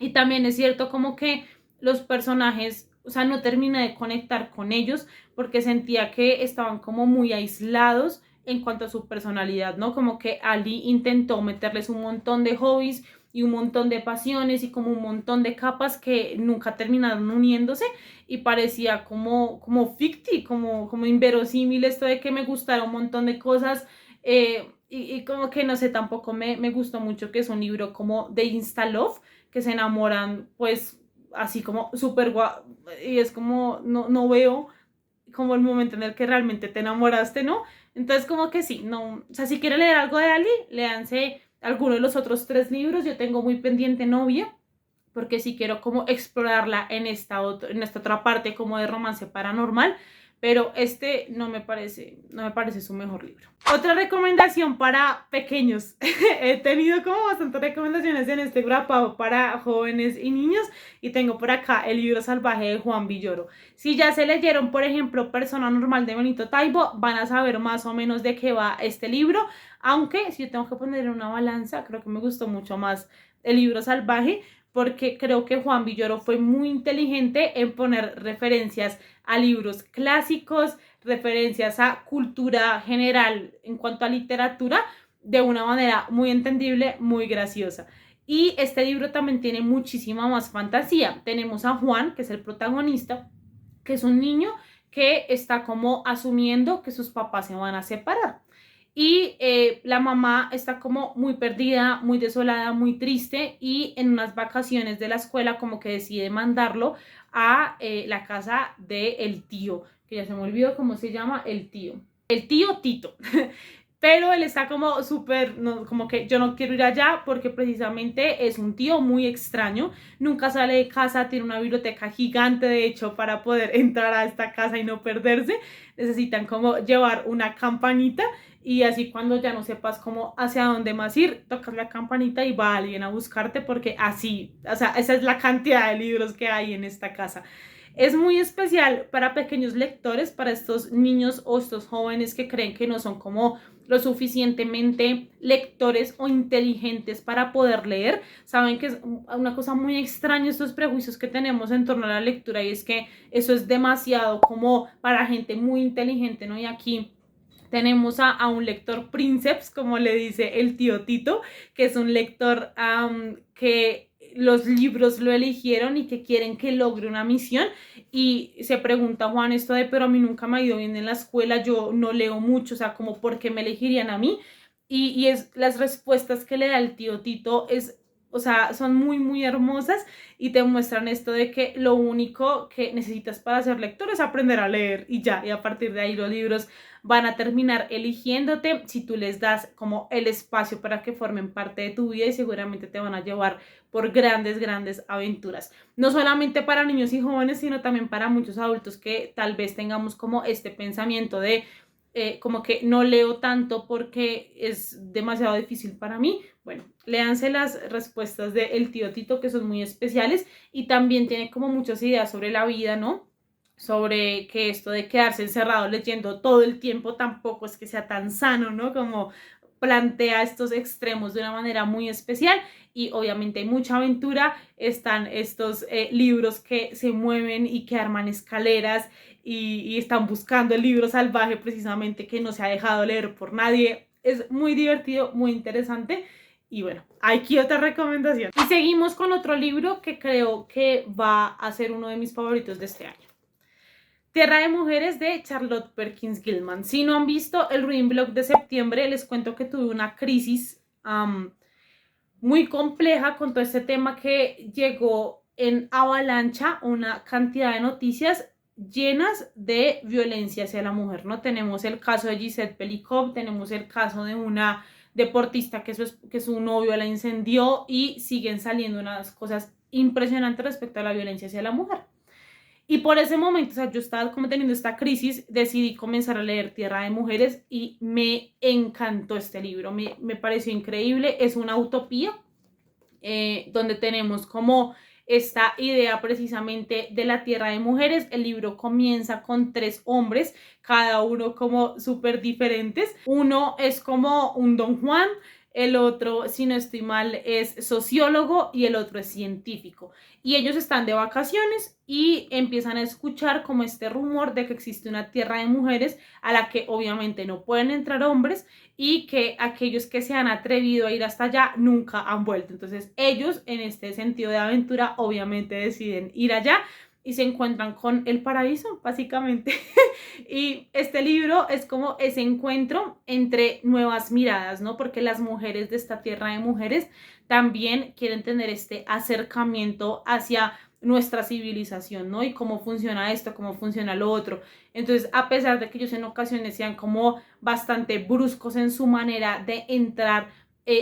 y también es cierto como que los personajes, o sea, no terminé de conectar con ellos porque sentía que estaban como muy aislados en cuanto a su personalidad, ¿no? Como que Ali intentó meterles un montón de hobbies y un montón de pasiones y como un montón de capas que nunca terminaron uniéndose y parecía como ficti, como inverosímil esto de que me gustara un montón de cosas y como que no sé, tampoco me gustó mucho que es un libro como de Insta Love, que se enamoran pues así como súper guau y es como no veo como el momento en el que realmente te enamoraste, ¿no? Entonces como que sí, no, o sea, si quieren leer algo de Ali, léanse alguno de los otros 3 libros, yo tengo muy pendiente Novia, porque sí quiero como explorarla en esta otra parte como de romance paranormal, pero este no me parece su mejor libro. Otra recomendación para pequeños. He tenido como bastantes recomendaciones en este grapado para jóvenes y niños y tengo por acá el libro salvaje de Juan Villoro. Si ya se leyeron, por ejemplo, Persona Normal de Benito Taibo, van a saber más o menos de qué va este libro, aunque si yo tengo que poner en una balanza, creo que me gustó mucho más el libro salvaje, porque creo que Juan Villoro fue muy inteligente en poner referencias a libros clásicos, referencias a cultura general en cuanto a literatura, de una manera muy entendible, muy graciosa. Y este libro también tiene muchísima más fantasía. Tenemos a Juan, que es el protagonista, que es un niño que está como asumiendo que sus papás se van a separar. Y la mamá está como muy perdida, muy desolada, muy triste y en unas vacaciones de la escuela como que decide mandarlo a la casa del tío, que ya se me olvidó cómo se llama el tío Tito. Pero él está como súper, no, como que yo no quiero ir allá porque precisamente es un tío muy extraño, nunca sale de casa, tiene una biblioteca gigante de hecho para poder entrar a esta casa y no perderse, necesitan como llevar una campanita y así cuando ya no sepas cómo hacia dónde más ir, tocas la campanita y va alguien a buscarte porque así, o sea, esa es la cantidad de libros que hay en esta casa. Es muy especial para pequeños lectores, para estos niños o estos jóvenes que creen que no son como lo suficientemente lectores o inteligentes para poder leer. Saben que es una cosa muy extraña estos prejuicios que tenemos en torno a la lectura y es que eso es demasiado como para gente muy inteligente, ¿no? Y aquí tenemos a un lector princeps, como le dice el tío Tito, que es un lector que los libros lo eligieron y que quieren que logre una misión y se pregunta Juan esto de pero a mí nunca me ha ido bien en la escuela, yo no leo mucho, o sea, como por qué me elegirían a mí y es las respuestas que le da el tío Tito es o sea, son muy, muy hermosas y te muestran esto de que lo único que necesitas para ser lector es aprender a leer y ya, y a partir de ahí los libros van a terminar eligiéndote si tú les das como el espacio para que formen parte de tu vida y seguramente te van a llevar por grandes, grandes aventuras. No solamente para niños y jóvenes, sino también para muchos adultos que tal vez tengamos como este pensamiento de como que no leo tanto porque es demasiado difícil para mí. Bueno, léanse las respuestas de El Tío Tito, que son muy especiales y también tiene como muchas ideas sobre la vida, ¿no? Sobre que esto de quedarse encerrado leyendo todo el tiempo tampoco es que sea tan sano, ¿no? Como plantea estos extremos de una manera muy especial y obviamente hay mucha aventura, están estos libros que se mueven y que arman escaleras y están buscando el libro salvaje precisamente que no se ha dejado leer por nadie. Es muy divertido, muy interesante. Y bueno, aquí otra recomendación. Y seguimos con otro libro que creo que va a ser uno de mis favoritos de este año. Tierra de Mujeres de Charlotte Perkins Gilman. Si no han visto el Reading Blog de septiembre, les cuento que tuve una crisis muy compleja con todo este tema que llegó en avalancha una cantidad de noticias llenas de violencia hacia la mujer, ¿no? Tenemos el caso de Giselle Pelicot, tenemos el caso de una deportista que su novio la incendió y siguen saliendo unas cosas impresionantes respecto a la violencia hacia la mujer. Y por ese momento, o sea, yo estaba como teniendo esta crisis, decidí comenzar a leer Tierra de Mujeres y me encantó este libro, me pareció increíble, es una utopía donde tenemos como esta idea precisamente de la Tierra de Mujeres. El libro comienza con 3 hombres, cada uno como súper diferentes. Uno es como un Don Juan, el otro, si no estoy mal, es sociólogo y el otro es científico. Y ellos están de vacaciones y empiezan a escuchar como este rumor de que existe una Tierra de Mujeres a la que obviamente no pueden entrar hombres y que aquellos que se han atrevido a ir hasta allá nunca han vuelto. Entonces ellos, en este sentido de aventura, obviamente deciden ir allá y se encuentran con el paraíso, básicamente. Y este libro es como ese encuentro entre nuevas miradas, ¿no? Porque las mujeres de esta Tierra de Mujeres también quieren tener este acercamiento hacia nuestra civilización, ¿no? Y cómo funciona esto, cómo funciona lo otro. Entonces, a pesar de que ellos en ocasiones sean como bastante bruscos en su manera de entrar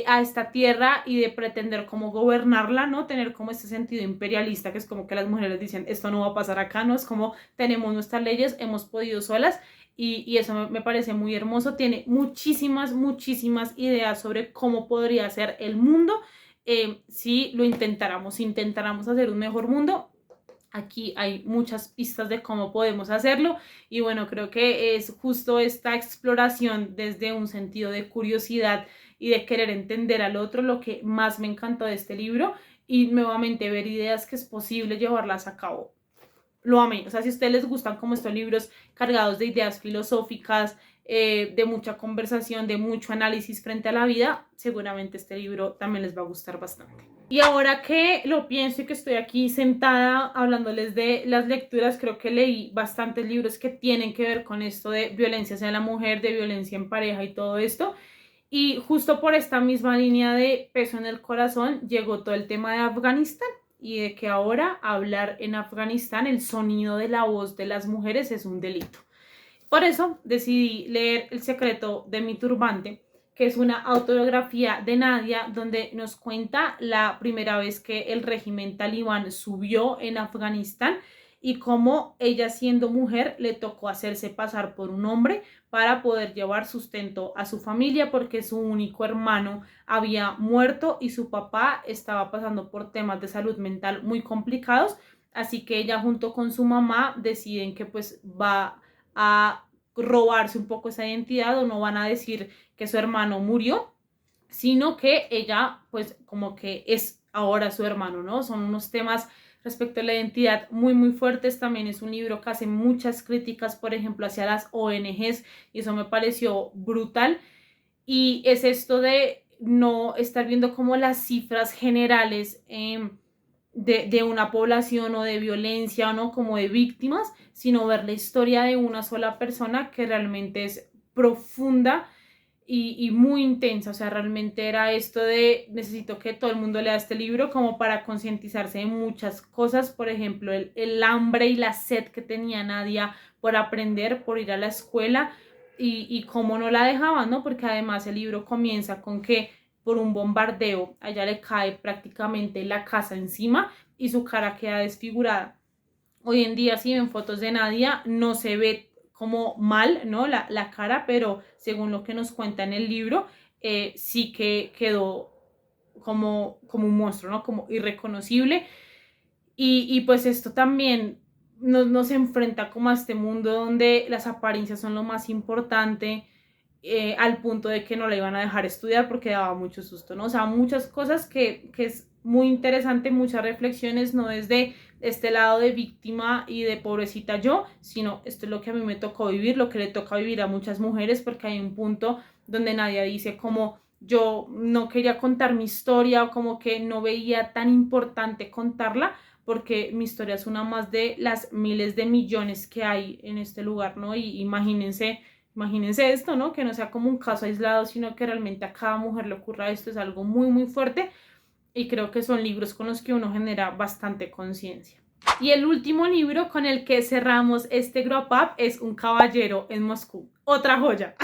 a esta tierra y de pretender como gobernarla, ¿no? Tener como este sentido imperialista, que es como que las mujeres dicen, esto no va a pasar acá, ¿no? Es como tenemos nuestras leyes, hemos podido solas y eso me parece muy hermoso. Tiene muchísimas, muchísimas ideas sobre cómo podría ser el mundo si lo intentáramos hacer un mejor mundo. Aquí hay muchas pistas de cómo podemos hacerlo y bueno, creo que es justo esta exploración desde un sentido de curiosidad y de querer entender al otro lo que más me encantó de este libro y nuevamente ver ideas que es posible llevarlas a cabo. Lo amé, o sea, si a ustedes les gustan como estos libros cargados de ideas filosóficas, de mucha conversación, de mucho análisis frente a la vida, seguramente este libro también les va a gustar bastante. Y ahora que lo pienso y que estoy aquí sentada hablándoles de las lecturas, creo que leí bastantes libros que tienen que ver con esto de violencia hacia la mujer, de violencia en pareja y todo esto. Y justo por esta misma línea de peso en el corazón llegó todo el tema de Afganistán y de que ahora hablar en Afganistán, el sonido de la voz de las mujeres es un delito. Por eso decidí leer El secreto de mi turbante, que es una autobiografía de Nadia donde nos cuenta la primera vez que el régimen talibán subió en Afganistán y cómo ella siendo mujer le tocó hacerse pasar por un hombre para poder llevar sustento a su familia porque su único hermano había muerto y su papá estaba pasando por temas de salud mental muy complicados, así que ella junto con su mamá deciden que pues va a robarse un poco esa identidad o no van a decir que su hermano murió, sino que ella pues como que es ahora su hermano, ¿no? Son unos temas respecto a la identidad muy muy fuertes. También es un libro que hace muchas críticas, por ejemplo, hacia las ONGs y eso me pareció brutal. Y es esto de no estar viendo como las cifras generales de una población o de violencia o no como de víctimas, sino ver la historia de una sola persona que realmente es profunda y muy intensa. O sea, realmente era esto de necesito que todo el mundo lea este libro como para concientizarse de muchas cosas. Por ejemplo, el hambre y la sed que tenía Nadia por aprender, por ir a la escuela y cómo no la dejaban, ¿no? Porque además el libro comienza con que por un bombardeo a ella le cae prácticamente la casa encima y su cara queda desfigurada. Hoy en día, si ven fotos de Nadia, no se ve como mal, ¿no? La cara, pero según lo que nos cuenta en el libro, sí que quedó como un monstruo, ¿no? Como irreconocible. Y pues esto también nos enfrenta como a este mundo donde las apariencias son lo más importante, al punto de que no la iban a dejar estudiar porque daba mucho susto, ¿no? O sea, muchas cosas que es muy interesante, muchas reflexiones, no desde este lado de víctima y de pobrecita yo, sino esto es lo que a mí me tocó vivir, lo que le toca vivir a muchas mujeres, porque hay un punto donde Nadia dice como yo no quería contar mi historia o como que no veía tan importante contarla porque mi historia es una más de las miles de millones que hay en este lugar, ¿no? Y imagínense esto, ¿no? Que no sea como un caso aislado, sino que realmente a cada mujer le ocurra esto, es algo muy, muy fuerte y creo que son libros con los que uno genera bastante conciencia. Y el último libro con el que cerramos este Grow Up es Un caballero en Moscú. Otra joya.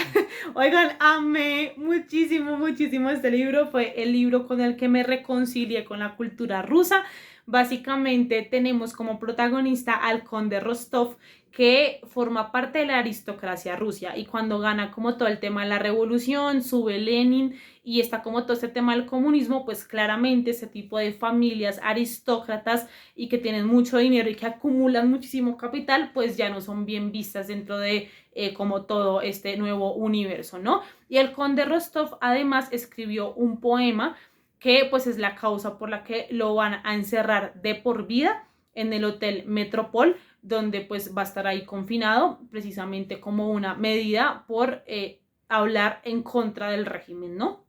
Oigan, amé muchísimo, muchísimo este libro. Fue el libro con el que me reconcilié con la cultura rusa. Básicamente tenemos como protagonista al conde Rostov, que forma parte de la aristocracia rusa, y cuando gana como todo el tema de la revolución, sube Lenin y está como todo este tema del comunismo, pues claramente ese tipo de familias aristócratas y que tienen mucho dinero y que acumulan muchísimo capital, pues ya no son bien vistas dentro de como todo este nuevo universo, ¿no? Y el conde Rostov además escribió un poema que pues es la causa por la que lo van a encerrar de por vida en el Hotel Metropol, donde pues va a estar ahí confinado precisamente como una medida por hablar en contra del régimen, ¿no?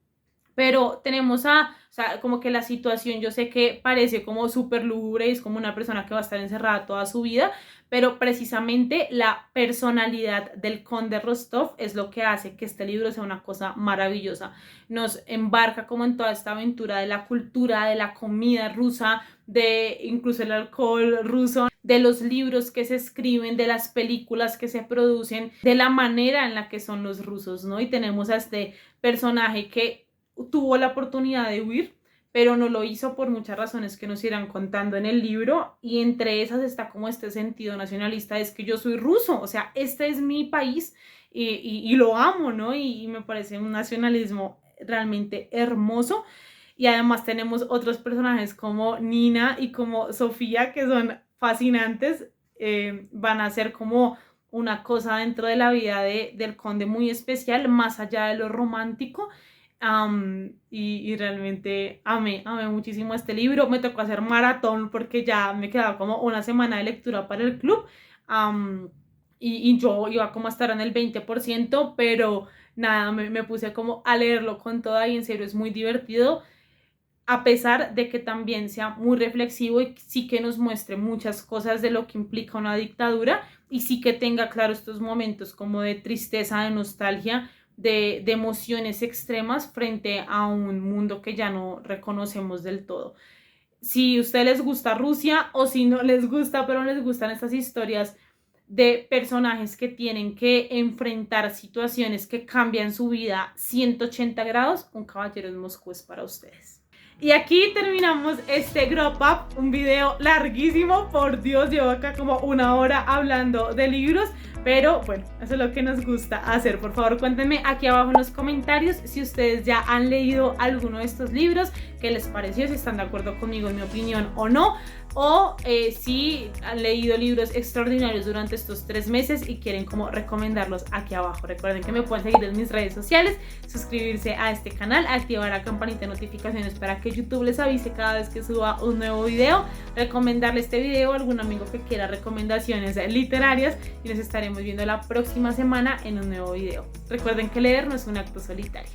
Pero tenemos o sea, como que la situación, yo sé que parece como súper lúgubre y es como una persona que va a estar encerrada toda su vida, pero precisamente la personalidad del conde Rostov es lo que hace que este libro sea una cosa maravillosa. Nos embarca como en toda esta aventura de la cultura, de la comida rusa, de incluso el alcohol ruso, de los libros que se escriben, de las películas que se producen, de la manera en la que son los rusos, ¿no? Y tenemos a este personaje que tuvo la oportunidad de huir, pero no lo hizo por muchas razones que nos irán contando en el libro, y entre esas está como este sentido nacionalista, es que yo soy ruso, o sea, este es mi país y lo amo, ¿no? Y me parece un nacionalismo realmente hermoso. Y además tenemos otros personajes como Nina y como Sofía que son fascinantes, van a ser como una cosa dentro de la vida del conde muy especial, más allá de lo romántico. Y realmente amé muchísimo este libro. Me tocó hacer maratón porque ya me quedaba como una semana de lectura para el club, y yo iba como a estar en el 20%, pero nada, me puse como a leerlo con toda, y en serio es muy divertido, a pesar de que también sea muy reflexivo y sí que nos muestre muchas cosas de lo que implica una dictadura, y sí que tenga claro estos momentos como de tristeza, de nostalgia, de emociones extremas frente a un mundo que ya no reconocemos del todo. Si a ustedes les gusta Rusia, o si no les gusta, pero les gustan estas historias de personajes que tienen que enfrentar situaciones que cambian su vida 180 grados, Un caballero en Moscú es para ustedes. Y aquí terminamos este Grow Up, un video larguísimo, por Dios, llevo acá como una hora hablando de libros, pero bueno, eso es lo que nos gusta hacer. Por favor, cuéntenme aquí abajo en los comentarios si ustedes ya han leído alguno de estos libros, qué les pareció, si están de acuerdo conmigo en mi opinión o no, o si han leído libros extraordinarios durante estos 3 meses y quieren como recomendarlos aquí abajo. Recuerden que me pueden seguir en mis redes sociales, suscribirse a este canal, activar la campanita de notificaciones para que YouTube les avise cada vez que suba un nuevo video, recomendarle este video a algún amigo que quiera recomendaciones literarias, y nos estaremos viendo la próxima semana en un nuevo video. Recuerden que leer no es un acto solitario.